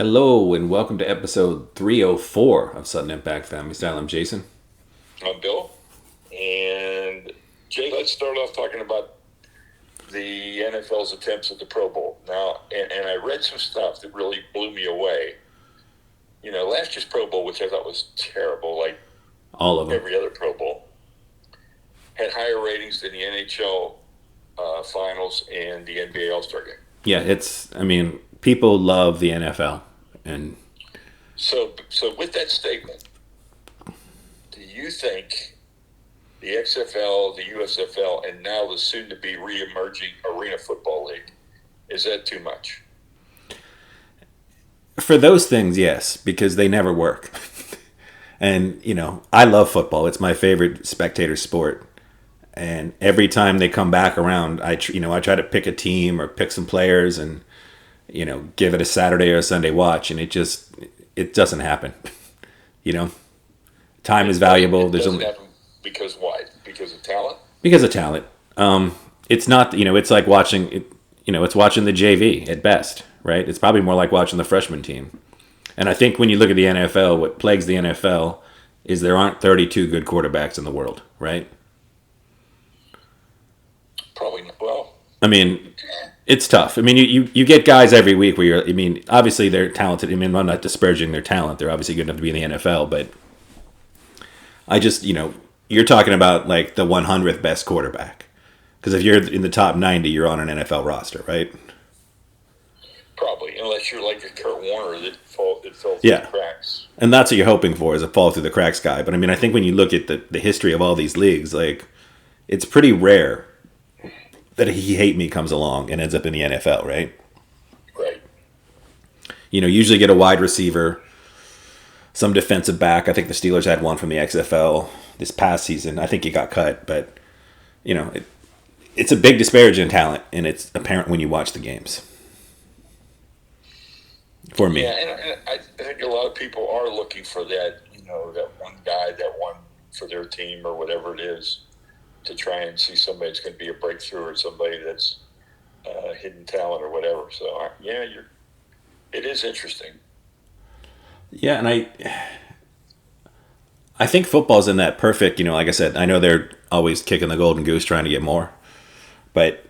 Hello and welcome to episode 304 of Sudden Impact Family Style. I'm Jason. I'm Bill. And Jay, let's start off talking about the NFL's attempts at the Pro Bowl. Now, and I read some stuff that really blew me away. You know, last year's Pro Bowl, which I thought was terrible, like All of them. every other Pro Bowl, had higher ratings than the NHL Finals and the NBA All-Star Game. Yeah, people love the NFL. And So with that statement, do you think the XFL, the USFL, and now the soon-to-be re-emerging Arena Football League, is that too much? for those things, yes, because they never work. And, I love football. It's my favorite spectator sport. And every time they come back around, I try to pick a team or pick some players and, give it a Saturday or a Sunday watch. And it doesn't happen. You know, time is valuable. It There's doesn't only happen because why? Because of talent? because of talent. It's not, it's like watching it, it's watching the JV at best, right? It's probably more like watching the freshman team. And I think when you look at the NFL, what plagues the NFL is there aren't 32 good quarterbacks in the world, right? Probably not. Well, I mean, it's tough. I mean, you get guys every week where obviously they're talented. I mean, I'm not disparaging their talent. They're obviously good enough to be in the NFL, but I just, you're talking about like the 100th best quarterback. Because if you're in the top 90, you're on an NFL roster, right? probably. Unless you're like a Kurt Warner that fell through the Yeah. cracks. And that's what you're hoping for is a fall through the cracks guy. But I mean, I think when you look at the history of all these leagues, like, it's pretty rare that he hate me comes along and ends up in the NFL, right? Right. Usually get a wide receiver, some defensive back. I think the Steelers had one from the XFL this past season. I think he got cut, but it's a big disparage in talent, and it's apparent when you watch the games. For me, Yeah, and I think a lot of people are looking for that, that one guy, that one for their team or whatever it is, to try and see somebody that's going to be a breakthrough or somebody that's hidden talent or whatever. So, it is interesting. yeah, and I think football's in that perfect. Like I said, I know they're always kicking the golden goose trying to get more, but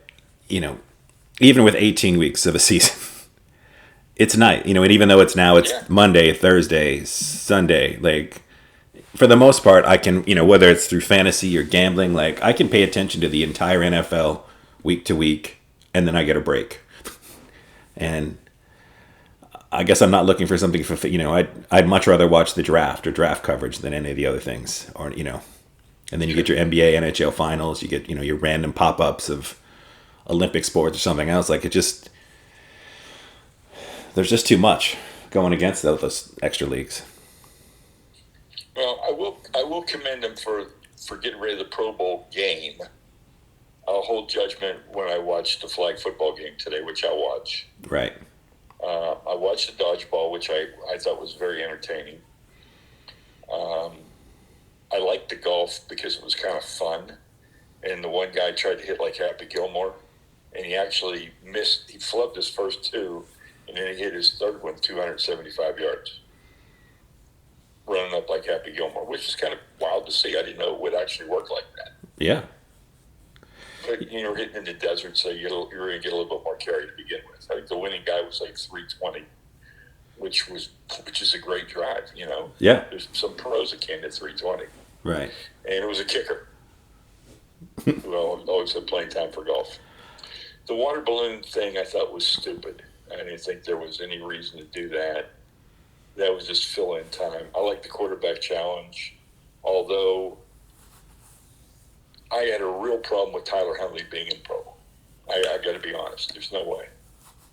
even with 18 weeks of a season. It's nice, and even though it's Yeah. Monday, Thursday, Sunday, like for the most part, I can, whether it's through fantasy or gambling, like I can pay attention to the entire NFL week to week, and then I get a break. And I guess I'm not looking for something for, I'd much rather watch the draft or draft coverage than any of the other things, or and then you get your NBA, NHL finals, you get your random pop ups of Olympic sports or something else. Like there's just too much going against those extra leagues. Well, I will commend them for getting rid of the Pro Bowl game. I'll hold judgment when I watch the flag football game today, which I'll watch. Right. I watched the dodgeball, which I thought was very entertaining. I liked the golf because it was kind of fun. And the one guy tried to hit like Happy Gilmore, and he actually missed. He flubbed his first two, and then he hit his third one 275 yards, running up like Happy Gilmore, which is kind of wild to see. I didn't know it would actually work like that. Yeah. But, hitting in the desert, so you're going to get a little bit more carry to begin with. I think the winning guy was like 320, which is a great drive, Yeah. There's some pros that can't hit 320. Right. And it was a kicker who always had playing time for golf. The water balloon thing I thought was stupid. I didn't think there was any reason to do that. That was just fill in time. I like the quarterback challenge, although I had a real problem with Tyler Huntley being in Pro Bowl. I got to be honest. There's no way.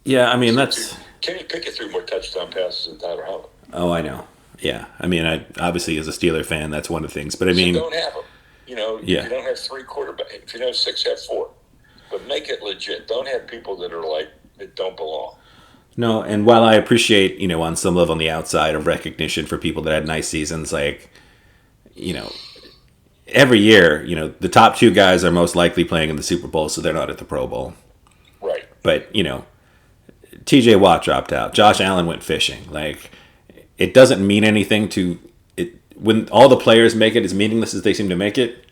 Yeah, I mean, that's... Kenny Pickett threw more touchdown passes than Tyler Huntley. Oh, I know. Yeah. I mean, obviously, as a Steeler fan, that's one of the things. But I mean... So don't have them. Yeah. If you don't have three quarterbacks, if you don't have six, have four. But make it legit. Don't have people that are like, that don't belong. No, and while I appreciate, on some level on the outside of recognition for people that had nice seasons, like, every year, the top two guys are most likely playing in the Super Bowl, so they're not at the Pro Bowl. Right. But, T.J. Watt dropped out. Josh Allen went fishing. Like, it doesn't mean anything to it when all the players make it as meaningless as they seem to make it.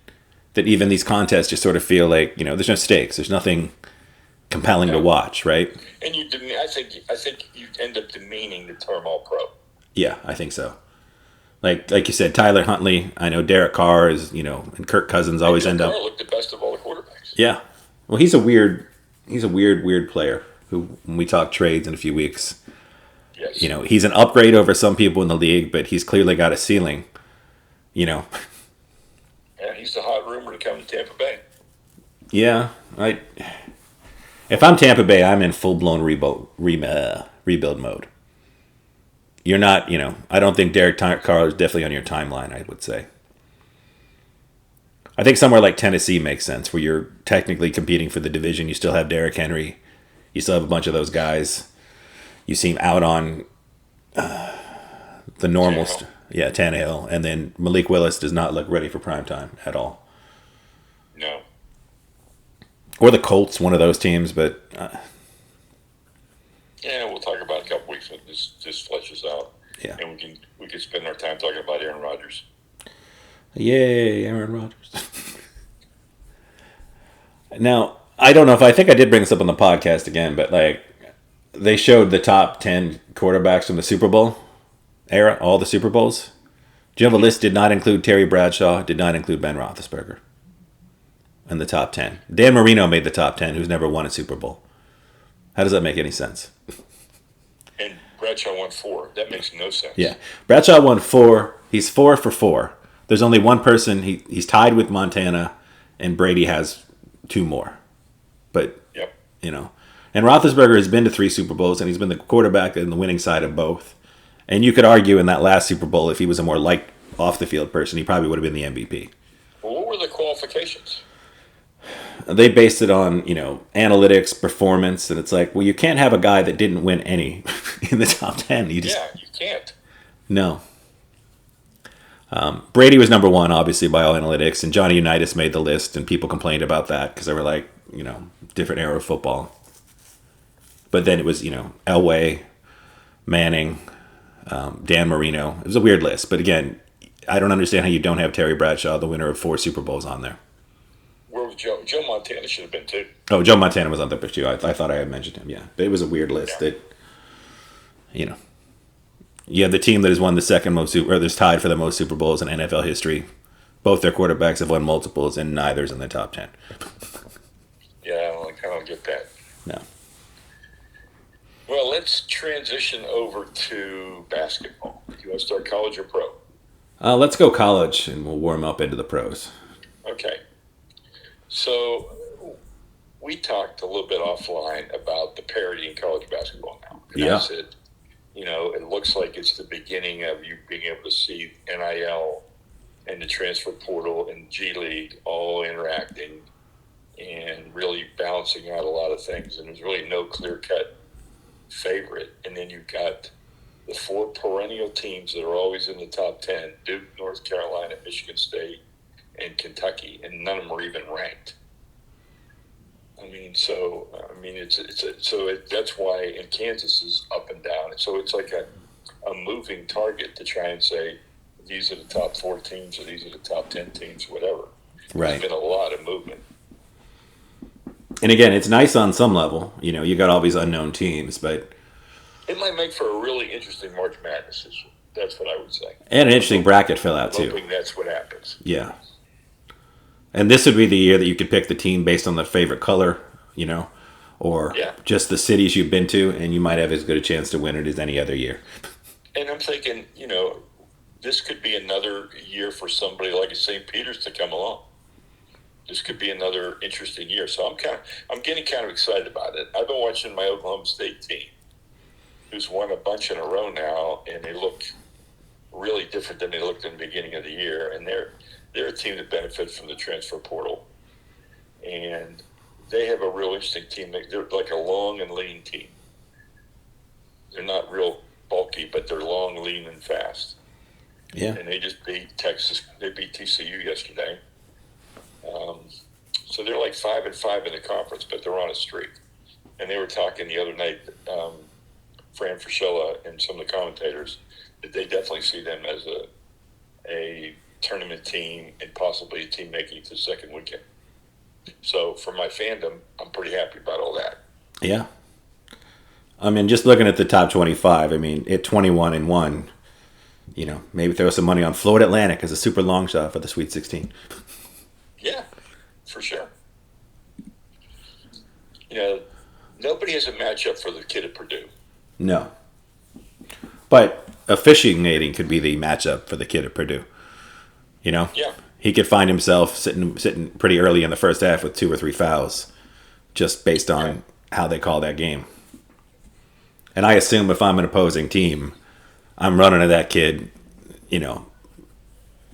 That even these contests just sort of feel like, there's no stakes. There's nothing compelling to watch, right? And I think you end up demeaning the term All Pro. Yeah, I think so. Like you said, Tyler Huntley. I know Derek Carr is, and Kirk Cousins always end up. Carr looked the best of all the quarterbacks. Yeah. Well, he's a weird player who, when we talk trades in a few weeks, yes. He's an upgrade over some people in the league, but he's clearly got a ceiling. Yeah, he's the hot rumor to come to Tampa Bay. Yeah, if I'm Tampa Bay, I'm in full-blown rebuild mode. You're not, I don't think Derek Carr is definitely on your timeline, I would say. I think somewhere like Tennessee makes sense, where you're technically competing for the division. You still have Derrick Henry. You still have a bunch of those guys. You seem out on the normal Tannehill. And then Malik Willis does not look ready for prime time at all. No. Or the Colts, one of those teams, but... yeah, we'll talk about it in a couple weeks when this fleshes out. Yeah. And we can spend our time talking about Aaron Rodgers. Yay, Aaron Rodgers. Now, I don't know if I think I did bring this up on the podcast again, but they showed the top 10 quarterbacks from the Super Bowl era, all the Super Bowls. Do you have a list? Did not include Terry Bradshaw, did not include Ben Roethlisberger in the top 10. Dan Marino made the top 10, who's never won a Super Bowl. How does that make any sense? And Bradshaw won 4. That makes no sense. Yeah. Bradshaw won 4. He's 4 for 4. There's only one person. He's tied with Montana, and Brady has 2 more. But, yep. And Roethlisberger has been to 3 Super Bowls, and he's been the quarterback in the winning side of both. And you could argue in that last Super Bowl, if he was a more off-the-field person, he probably would have been the MVP. Well, what were the qualifications? They based it on, analytics, performance, and it's like, well, you can't have a guy that didn't win any in the top 10. You can't. No. Brady was number 1, obviously, by all analytics, and Johnny Unitas made the list, and people complained about that because they were like, different era of football. But then it was, Elway, Manning, Dan Marino. It was a weird list. But again, I don't understand how you don't have Terry Bradshaw, the winner of 4 Super Bowls, on there. Where was Joe? Joe Montana should have been too. Oh, Joe Montana was on there too. I thought I had mentioned him. Yeah, but it was a weird list. Yeah. That, you have the team that has won the second most, or that's tied for the most Super Bowls in NFL history. Both their quarterbacks have won multiples, and neither's in the top 10. Yeah, I don't get that. No. Well, let's transition over to basketball. Do you want to start college or pro? Let's go college, and we'll warm up into the pros. Okay. So we talked a little bit offline about the parity in college basketball now. And yeah. I said, it looks like it's the beginning of you being able to see NIL and the transfer portal and G League all interacting and really balancing out a lot of things. And there's really no clear-cut favorite. And then you've got the 4 perennial teams that are always in the top 10, Duke, North Carolina, Michigan State, and Kentucky, and none of them are even ranked. That's why, and Kansas is up and down. And so it's like a moving target to try and say, these are the top 4 teams, or these are the top 10 teams, whatever. Right. There's been a lot of movement. And again, it's nice on some level. You got all these unknown teams, but... It might make for a really interesting March Madness. That's what I would say. And an interesting bracket fill out, too. Hoping that's what happens. Yeah. And this would be the year that you could pick the team based on the favorite color, or just the cities you've been to, and you might have as good a chance to win it as any other year. And I'm thinking, this could be another year for somebody like St. Peter's to come along. This could be another interesting year. So I'm getting kind of excited about it. I've been watching my Oklahoma State team, who's won a bunch in a row now, and they look really different than they looked in the beginning of the year. And they're a team that benefits from the transfer portal. And they have a real interesting team. They're like a long and lean team. They're not real bulky, but they're long, lean, and fast. Yeah. And they just beat TCU yesterday. So they're like 5-5 in the conference, but they're on a streak. And they were talking the other night, Fran Fraschilla and some of the commentators that they definitely see them as a tournament team and possibly a team making it to the second weekend. So for my fandom, I'm pretty happy about all that. Yeah. I mean, just looking at the top 25, I mean, at 21-1, maybe throw some money on Florida Atlantic as a super long shot for the Sweet 16. Yeah, for sure. Nobody has a matchup for the kid at Purdue. No. But officiating could be the matchup for the kid at Purdue. Yeah. He could find himself sitting pretty early in the first half with 2 or 3 fouls just based on how they call that game. And I assume if I'm an opposing team, I'm running to that kid,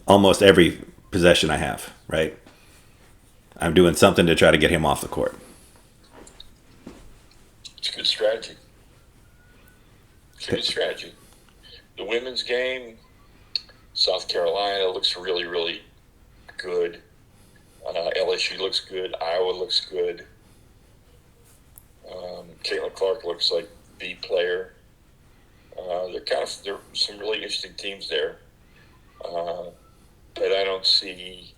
almost every possession I have, right? I'm doing something to try to get him off the court. It's a good strategy. The women's game, South Carolina looks really, really good. LSU looks good. Iowa looks good. Caitlin Clark looks like the player. There are some really interesting teams there. But I don't see.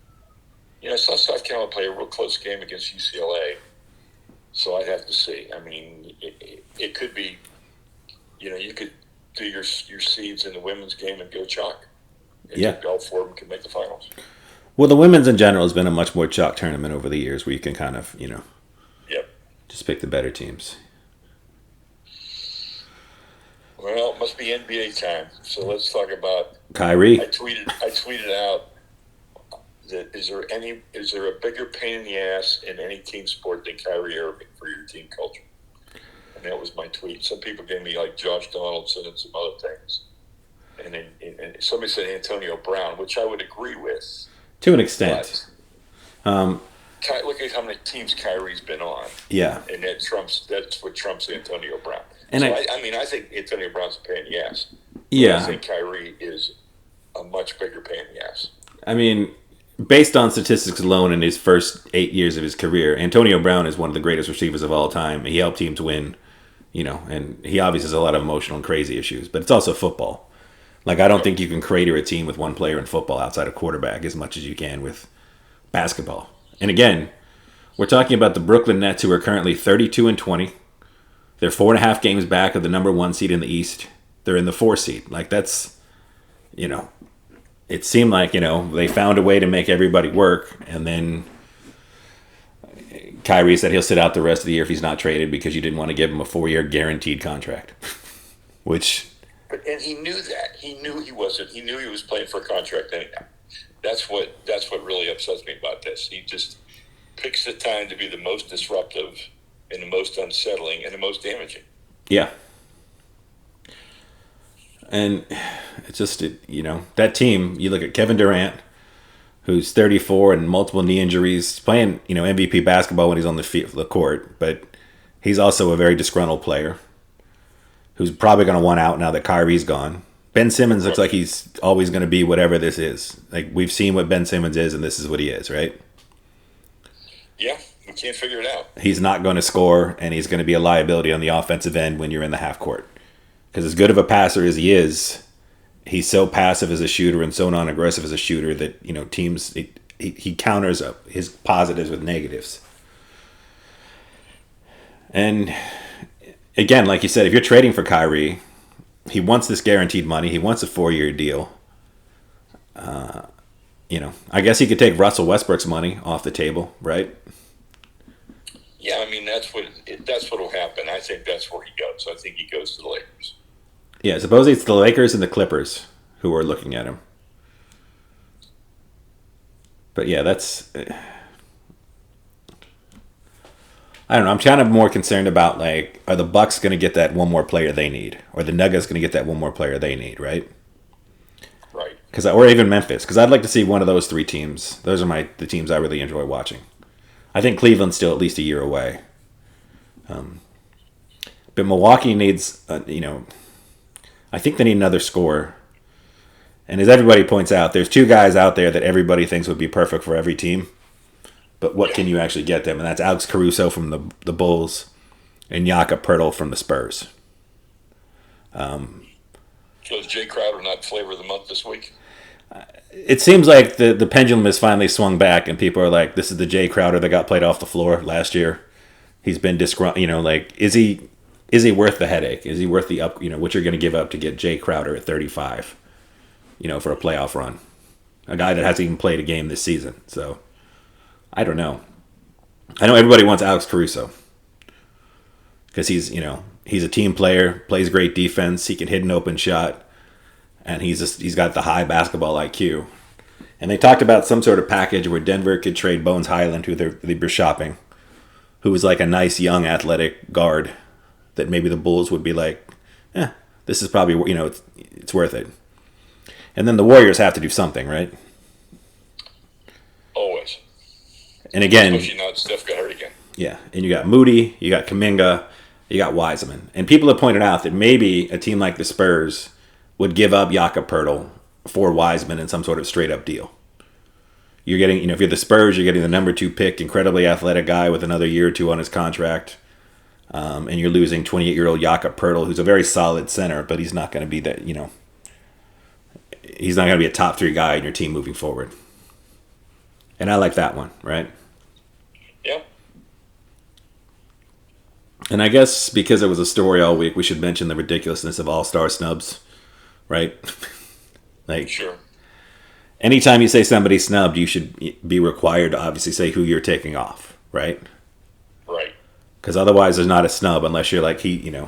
I saw South Carolina play a real close game against UCLA. So I'd have to see. I mean, it could be, you could do your seeds in the women's game and go chalk. And all 4 of them can make the finals. Well, the women's in general has been a much more chalk tournament over the years where you can kind of, just pick the better teams. Well, it must be NBA time. So let's talk about Kyrie. I tweeted out that is there a bigger pain in the ass in any team sport than Kyrie Irving for your team culture? And that was my tweet. Some people gave me like Josh Donaldson and some other things. And somebody said Antonio Brown, which I would agree with. To an extent. Look at how many teams Kyrie's been on. Yeah. And that's what trumps Antonio Brown. And so I think Antonio Brown's a pain in the ass. Yeah. I think Kyrie is a much bigger pain in the ass. I mean, based on statistics alone in his first 8 years of his career, Antonio Brown is one of the greatest receivers of all time. He helped teams win, and he obviously has a lot of emotional and crazy issues, but it's also football. Like, I don't think you can crater a team with one player in football outside of quarterback as much as you can with basketball. And again, we're talking about the Brooklyn Nets, who are currently 32-20. They're 4.5 games back of the number 1 seed in the East. They're in the 4 seed. Like, that's, it seemed like, they found a way to make everybody work. And then Kyrie said he'll sit out the rest of the year if he's not traded because you didn't want to give him a 4-year guaranteed contract. And he knew that. He knew he wasn't. He knew he was playing for a contract anyhow. That's what really upsets me about this. He just picks the time to be the most disruptive and the most unsettling and the most damaging. Yeah. And it's just, that team, you look at Kevin Durant, who's 34 and multiple knee injuries, playing, MVP basketball when he's on the court, but he's also a very disgruntled player who's probably going to want out now that Kyrie's gone. Ben Simmons looks like he's always going to be whatever this is. Like, we've seen what Ben Simmons is, and this is what he is, right? Yeah, we can't figure it out. He's not going to score, and he's going to be a liability on the offensive end when you're in the half court. Because as good of a passer as he is, he's so passive as a shooter and so non-aggressive as a shooter that, teams, he counters up his positives with negatives. And again, like you said, if you're trading for Kyrie, he wants this guaranteed money. He wants a 4-year deal. I guess he could take Russell Westbrook's money off the table, right? Yeah, I mean, that's what will happen. I think that's where he goes. I think he goes to the Lakers. Yeah, supposedly it's the Lakers and the Clippers who are looking at him. But yeah, that's... I don't know. I'm kind of more concerned about, like, are the Bucks going to get that one more player they need? Or the Nuggets going to get that one more player they need, right? Right. Or even Memphis. Because I'd like to see one of those 3 teams. Those are the teams I really enjoy watching. I think Cleveland's still at least a year away. But Milwaukee needs, I think they need another scorer. And as everybody points out, there's 2 guys out there that everybody thinks would be perfect for every team. But what can you actually get them? And that's Alex Caruso from the Bulls and Jakob Poeltl from the Spurs. So is Jay Crowder not flavor of the month this week? It seems like the pendulum has finally swung back, and people are like, "This is the Jay Crowder that got played off the floor last year. He's been disgruntled. Like is he worth the headache? Is he worth the up? What you're going to give up to get Jay Crowder at 35? For a playoff run, a guy that hasn't even played a game this season. So I don't know. I know everybody wants Alex Caruso because he's a team player, plays great defense, he can hit an open shot, and he's got the high basketball IQ. And they talked about some sort of package where Denver could trade Bones Highland, who they were shopping, who was like a nice young athletic guard that maybe the Bulls would be like, this is probably it's worth it. And then the Warriors have to do something, right? Always. And again, especially now that Steph got hurt again. Yeah, and you got Moody, you got Kuminga, you got Wiseman. And people have pointed out that maybe a team like the Spurs would give up Jakob Poeltl for Wiseman in some sort of straight-up deal. You're getting, if you're the Spurs, you're getting the number 2 pick, incredibly athletic guy with another year or two on his contract. And you're losing 28-year-old Jakob Poeltl, who's a very solid center, but he's not going to be that, he's not going to be a top 3 guy in your team moving forward. And I like that one, right? Yeah. And I guess because it was a story all week, we should mention the ridiculousness of all-star snubs, right? Like, sure. Anytime you say somebody snubbed, you should be required to obviously say who you're taking off, right? Right. Because otherwise, there's not a snub unless you're like And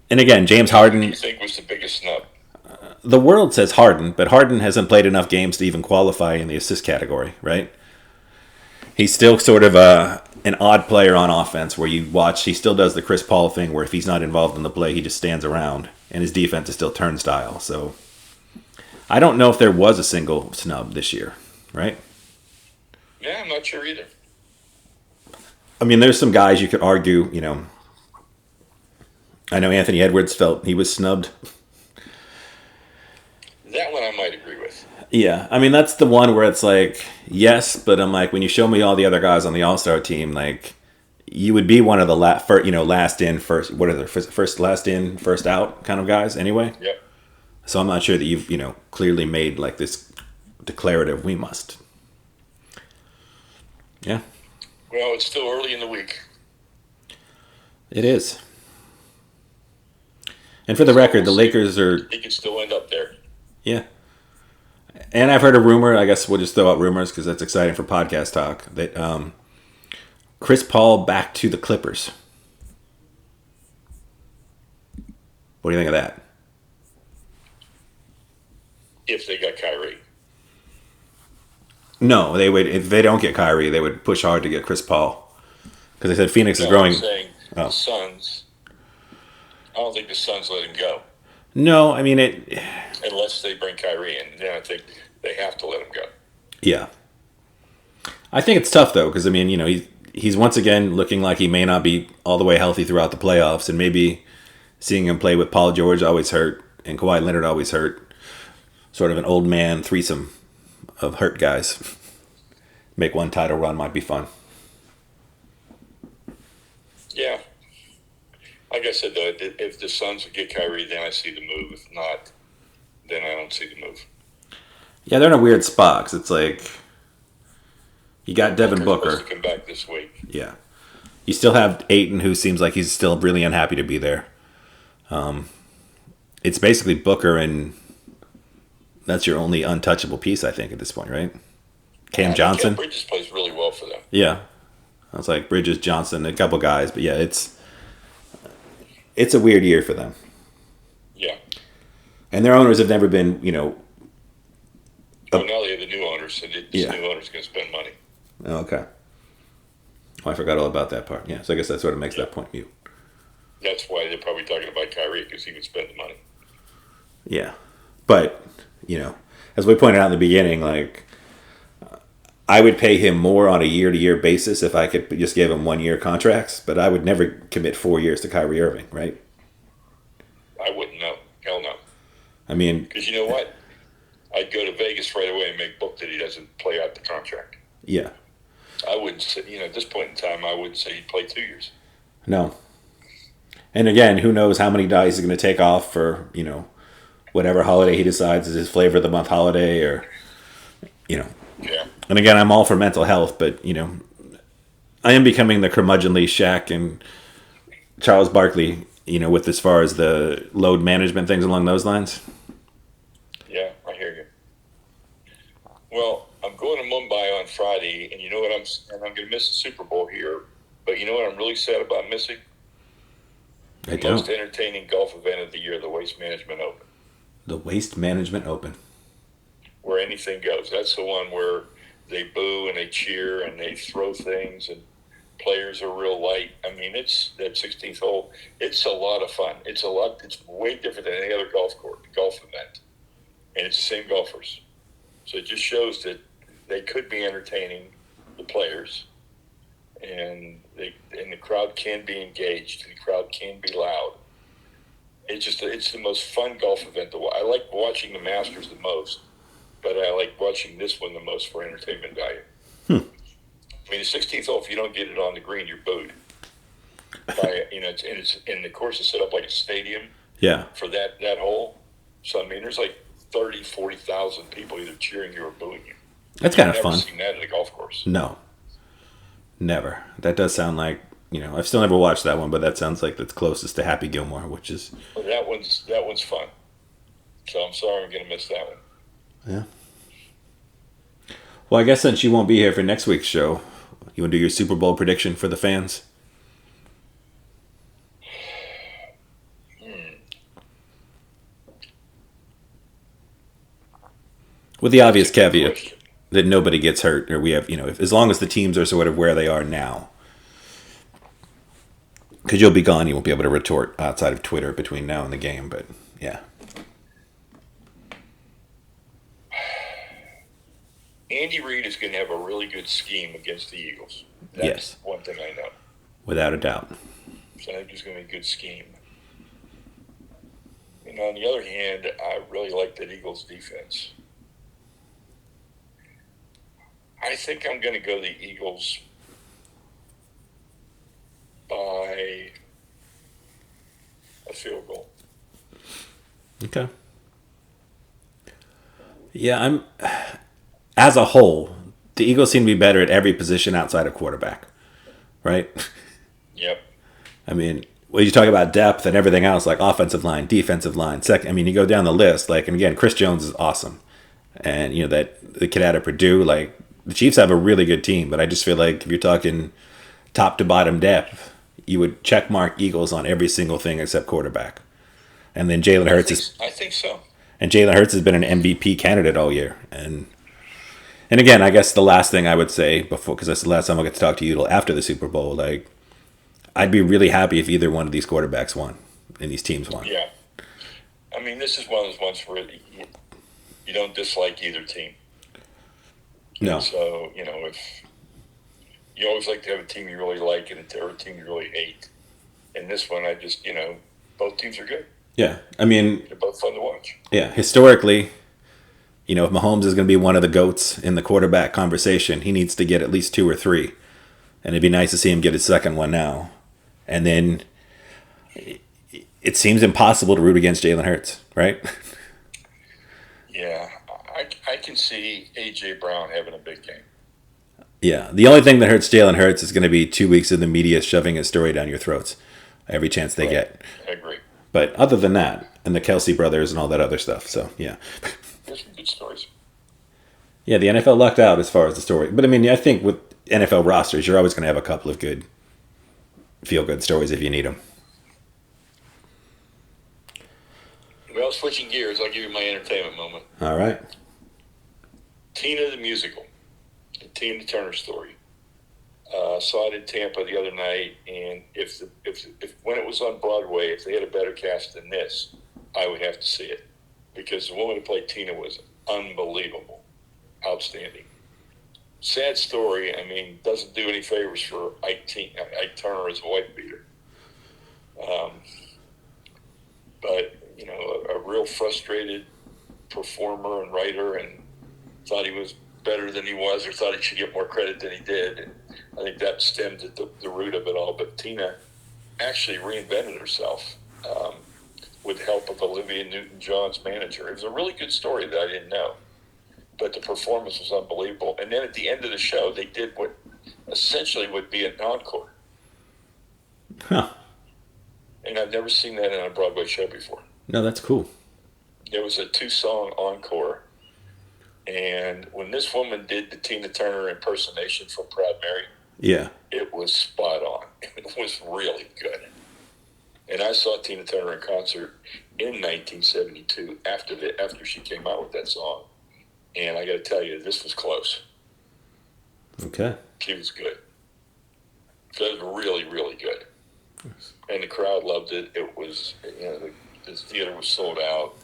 again, James Harden. Who do you think was the biggest snub? The world says Harden, but Harden hasn't played enough games to even qualify in the assist category, right? He's still sort of an odd player on offense where you watch, he still does the Chris Paul thing where if he's not involved in the play, he just stands around, and his defense is still turnstile. So I don't know if there was a single snub this year, right? Yeah, I'm not sure either. I mean, there's some guys you could argue, I know Anthony Edwards felt he was snubbed. That one I might agree with. Yeah, I mean, that's the one where it's like, yes, but I'm like, when you show me all the other guys on the All-Star team, like, you would be one of the last in, first, what are they, first last in, first out kind of guys anyway. Yep. So I'm not sure that you've, clearly made like this declarative, we must. Yeah. Well, it's still early in the week. It is. And for the record, the Lakers are... He could still end up there. Yeah. And I've heard a rumor, I guess we'll just throw out rumors because that's exciting for podcast talk, that Chris Paul back to the Clippers. What do you think of that? If they got Kyrie. No, they would. If they don't get Kyrie, they would push hard to get Chris Paul. Because they said Phoenix is growing. I'm saying the Suns. I don't think the Suns let him go. No, I mean it. Unless they bring Kyrie in, then I think they have to let him go. Yeah. I think it's tough though, because I mean, he's once again looking like he may not be all the way healthy throughout the playoffs, and maybe seeing him play with Paul George always hurt, and Kawhi Leonard always hurt. Sort of an old man threesome of hurt guys. Make one title run might be fun. Yeah. Like I said, though, if the Suns would get Kyrie, then I see the move. If not, then I don't see the move. Yeah, they're in a weird spot, 'cause it's like you got Devin Booker. Supposed to come back this week. Yeah. You still have Ayton, who seems like he's still really unhappy to be there. It's basically Booker, and that's your only untouchable piece, I think, at this point, right? Cam Johnson. Bridges plays really well for them. Yeah. I was like Bridges, Johnson, a couple guys. But yeah, it's a weird year for them. Yeah. And their owners have never been, now they have the new owners, and this new owner's going to spend money. Okay. Oh, I forgot all about that part. Yeah, so I guess that sort of makes that point mute. That's why they're probably talking about Kyrie, because he would spend the money. Yeah. But, as we pointed out in the beginning, like, I would pay him more on a year-to-year basis if I could just give him 1-year contracts, but I would never commit 4 years to Kyrie Irving, right? I wouldn't know. Hell no. I mean... Because you know what? I'd go to Vegas right away and make book that he doesn't play out the contract. Yeah. I wouldn't say, at this point in time, I wouldn't say he'd play 2 years. No. And again, who knows how many days he's going to take off for, whatever holiday he decides is his flavor of the month holiday or, you know. Yeah. And again, I'm all for mental health, but, I am becoming the curmudgeonly Shaq and Charles Barkley, with as far as the load management things along those lines. Yeah, I hear you. Well, I'm going to Mumbai on Friday, and you know what? I'm going to miss the Super Bowl here. But you know what I'm really sad about missing? I The don't. most entertaining golf event of the year, the Waste Management Open, The Waste Management Open. where anything goes. That's the one where they boo and they cheer and they throw things and players are real light. I mean, it's that 16th hole. It's a lot of fun. It's way different than any other golf event, and it's the same golfers. So it just shows that they could be entertaining the players, and the crowd can be engaged. The crowd can be loud. It's the most fun golf event. I like watching the Masters the most, but I like watching this one the most for entertainment value. I mean, the 16th hole, if you don't get it on the green, you're booed. And the course is set up like a stadium. Yeah. For that hole. So, I mean, there's like 30, 40,000 people either cheering you or booing you. That's kind of I've fun. never seen that at a golf course. No. Never. That does sound like, I've still never watched that one, but that sounds like that's closest to Happy Gilmore, which is... Well, that one's fun. So I'm sorry I'm going to miss that one. Yeah. Well, I guess since you won't be here for next week's show, you want to do your Super Bowl prediction for the fans? With the obvious caveat that nobody gets hurt, or we have, as long as the teams are sort of where they are now. Because you'll be gone, you won't be able to retort outside of Twitter between now and the game, but yeah. Andy Reid is going to have a really good scheme against the Eagles. That's Yes. one thing I know. Without a doubt. So I think there's going to be a good scheme. And on the other hand, I really like that Eagles defense. I think I'm going to go the Eagles by a field goal. Okay. Yeah, as a whole, the Eagles seem to be better at every position outside of quarterback, right? Yep. I mean, when you talk about depth and everything else, like offensive line, defensive line, second, you go down the list, and again, Chris Jones is awesome. And, that the kid out of Purdue, the Chiefs have a really good team, but I just feel like if you're talking top to bottom depth, you would check mark Eagles on every single thing except quarterback. And then Jalen Hurts I think so. And Jalen Hurts has been an MVP candidate all year. And again, I guess the last thing I would say before, because that's the last time I'll get to talk to you after the Super Bowl, I'd be really happy if either one of these quarterbacks won and these teams won. Yeah. I mean, this is one of those ones where you don't dislike either team. No. And so, if you always like to have a team you really like and a team you really hate. And this one, I just, both teams are good. Yeah. I mean, they're both fun to watch. Yeah. Historically, if Mahomes is going to be one of the GOATs in the quarterback conversation, he needs to get at least 2 or 3. And it'd be nice to see him get his second one now. And then it seems impossible to root against Jalen Hurts, right? Yeah. I can see A.J. Brown having a big game. Yeah. The only thing that hurts Jalen Hurts is going to be 2 weeks of the media shoving his story down your throats every chance they get. I agree. But other than that, and the Kelsey brothers and all that other stuff, so yeah. There's some good stories. Yeah, the NFL lucked out as far as the story. But I think with NFL rosters, you're always going to have a couple of good, feel-good stories if you need them. Well, switching gears, I'll give you my entertainment moment. All right. Tina the musical, the Tina Turner story. Saw it in Tampa the other night, and if when it was on Broadway, if they had a better cast than this, I would have to see it, because the woman who played Tina was unbelievable, outstanding. Sad story. Doesn't do any favors for Ike Turner as a wife beater. But a real frustrated performer and writer, and thought he was better than he was, or thought he should get more credit than he did. And I think that stemmed at the root of it all. But Tina actually reinvented herself with the help of Olivia Newton-John's manager. It was a really good story that I didn't know, but the performance was unbelievable. And then at the end of the show, they did what essentially would be an encore. Huh. And I've never seen that in a Broadway show before. No, that's cool. There was a 2-song encore. And when this woman did the Tina Turner impersonation from Proud Mary, yeah, it was spot on. It was really good. And I saw Tina Turner in concert in 1972 after she came out with that song. And I got to tell you, this was close. Okay. She was good. So it was really, really good. And the crowd loved it. It was, the theater was sold out.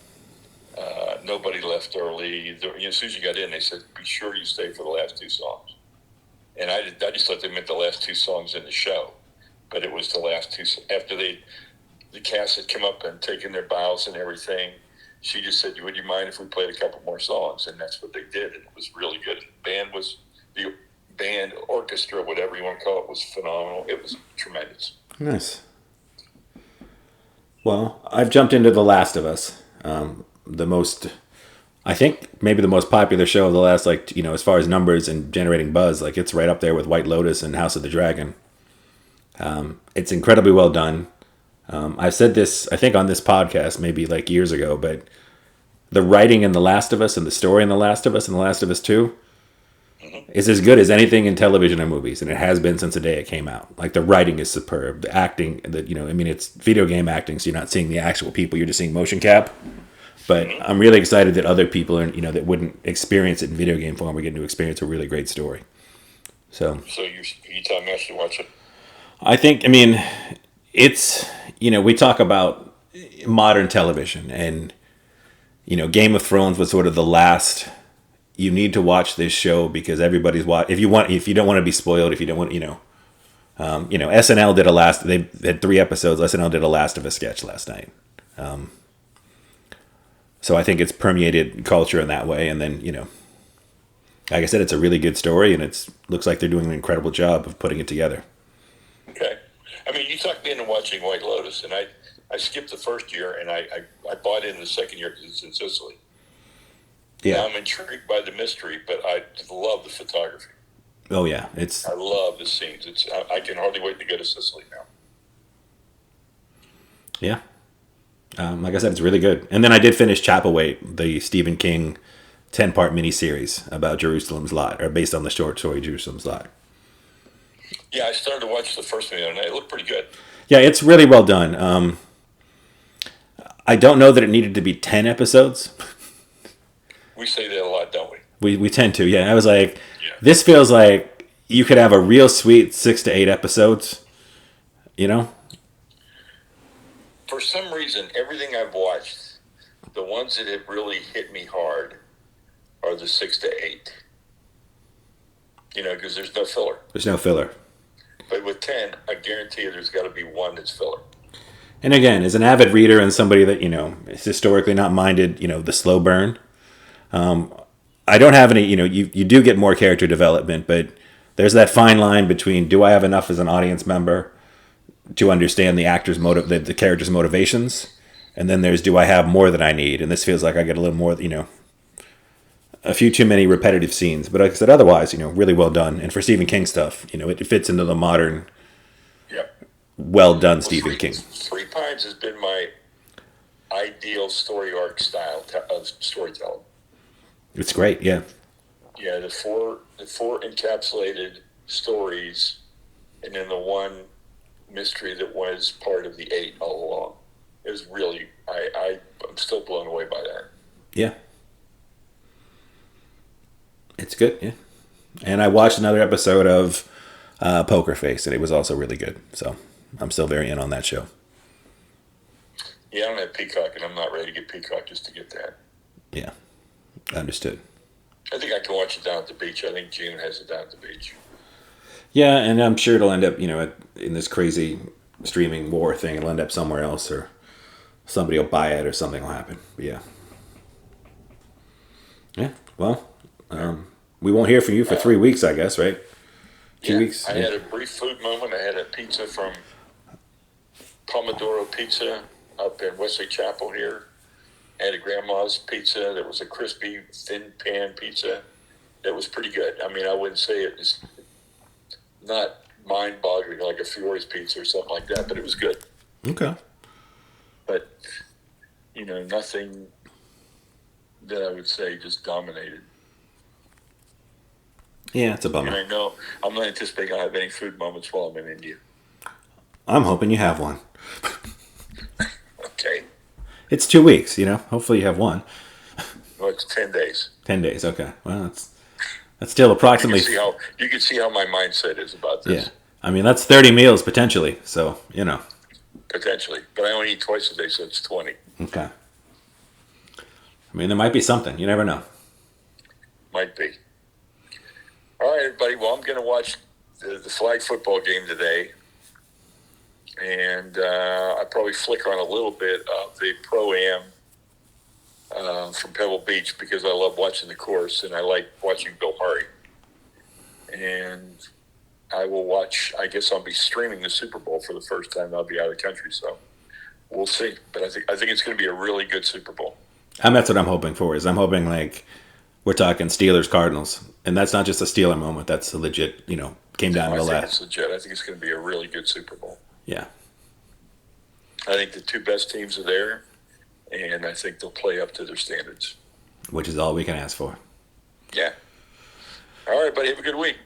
Nobody left early. As soon as you got in, they said, be sure you stay for the last 2 songs. And I just thought they meant the last 2 songs in the show. But it was the last 2. After the cast had come up and taken their bows and everything, she just said, would you mind if we played a couple more songs? And that's what they did. And it was really good. The band, orchestra, whatever you want to call it, was phenomenal. It was tremendous. Nice. Well, I've jumped into The Last of Us. I think maybe the most popular show of the last, as far as numbers and generating buzz, it's right up there with White Lotus and House of the Dragon. It's incredibly well done. I've said this, I think, on this podcast maybe years ago, but the writing in The Last of Us and the story in The Last of Us and The Last of Us 2 is as good as anything in television or movies, and it has been since the day it came out. The writing is superb. The acting, it's video game acting, so you're not seeing the actual people, you're just seeing motion cap. But I'm really excited that other people, that wouldn't experience it in video game form are getting to experience a really great story. So you telling me I should watch it? I think, it's, we talk about modern television, and, Game of Thrones was sort of the last. You need to watch this show because everybody's if you don't want to be spoiled, if you don't want, SNL did they had 3 episodes. SNL did a Last of Us sketch last night. So I think it's permeated culture in that way. And then, like I said, it's a really good story, and looks like they're doing an incredible job of putting it together. Okay. You talked me into watching White Lotus, and I skipped the first year, and I bought in the second year because it's in Sicily. Yeah. Now I'm intrigued by the mystery, but I love the photography. Oh, yeah. I love the scenes. I can hardly wait to go to Sicily now. Yeah. Like I said, it's really good. And then I did finish Chapelwaite, the Stephen King 10-part miniseries about Jerusalem's Lot, or based on the short story Jerusalem's Lot. Yeah, I started to watch the first one the other night. It looked pretty good. Yeah, it's really well done. I don't know that it needed to be 10 episodes. We say that a lot, don't we? We tend to, yeah. I was like, This feels like you could have a real sweet 6 to 8 episodes, For some reason, everything I've watched, the ones that have really hit me hard are the 6 to 8. Because there's no filler. There's no filler. But with 10, I guarantee you there's got to be one that's filler. And again, as an avid reader and somebody that, is historically not minded, the slow burn, I don't have any, you do get more character development, but there's that fine line between, do I have enough as an audience member to understand the actor's the character's motivations? And then there's, do I have more than I need? And this feels like I get a little more, a few too many repetitive scenes. But like I said, otherwise, really well done. And for Stephen King stuff, it fits into the modern, well done Stephen King. 3 Pines has been my ideal story arc style of storytelling. It's great, yeah. Yeah, the four encapsulated stories, and then the one mystery that was part of the 8 all along. It was really, I'm still blown away by that. Yeah. It's good, yeah. And I watched another episode of Poker Face, and it was also really good. So I'm still very in on that show. Yeah, I don't have Peacock, and I'm not ready to get Peacock just to get that. Yeah, understood. I think I can watch it down at the beach. I think June has it down at the beach. Yeah, and I'm sure it'll end up, in this crazy streaming war thing, it'll end up somewhere else, or somebody will buy it, or something will happen. But yeah. Yeah, well, we won't hear from you for 3 weeks, I guess, right? 2 weeks? I had a brief food moment. I had a pizza from Pomodoro Pizza up in Wesley Chapel here. I had a grandma's pizza that was a crispy, thin pan pizza that was pretty good. I mean, I wouldn't say it was not mind-boggling like a Fiore's pizza or something like that, but it was good. Okay. But, nothing that I would say just dominated. Yeah, it's a bummer. And I know I'm not anticipating I'll have any food moments while I'm in India. I'm hoping you have one. Okay. It's 2 weeks, Hopefully you have one. Well, it's 10 days. 10 days, okay. Well, that's still approximately... You can see how my mindset is about this. Yeah. I mean, that's 30 meals potentially, so, Potentially. But I only eat twice a day, so it's 20. Okay. I mean, there might be something. You never know. Might be. All right, everybody. Well, I'm going to watch the flag football game today. And I probably flick on a little bit of the Pro-Am from Pebble Beach because I love watching the course and I like watching Bill Murray. And I will watch, I guess I'll be streaming the Super Bowl for the first time. I'll be out of the country, so we'll see. But I think it's going to be a really good Super Bowl. And that's what I'm hoping for. I'm hoping we're talking Steelers Cardinals, and that's not just a Steeler moment. That's a legit. Came down to the last. It's legit. I think it's going to be a really good Super Bowl. Yeah. I think the two best teams are there, and I think they'll play up to their standards. Which is all we can ask for. Yeah. All right, buddy. Have a good week.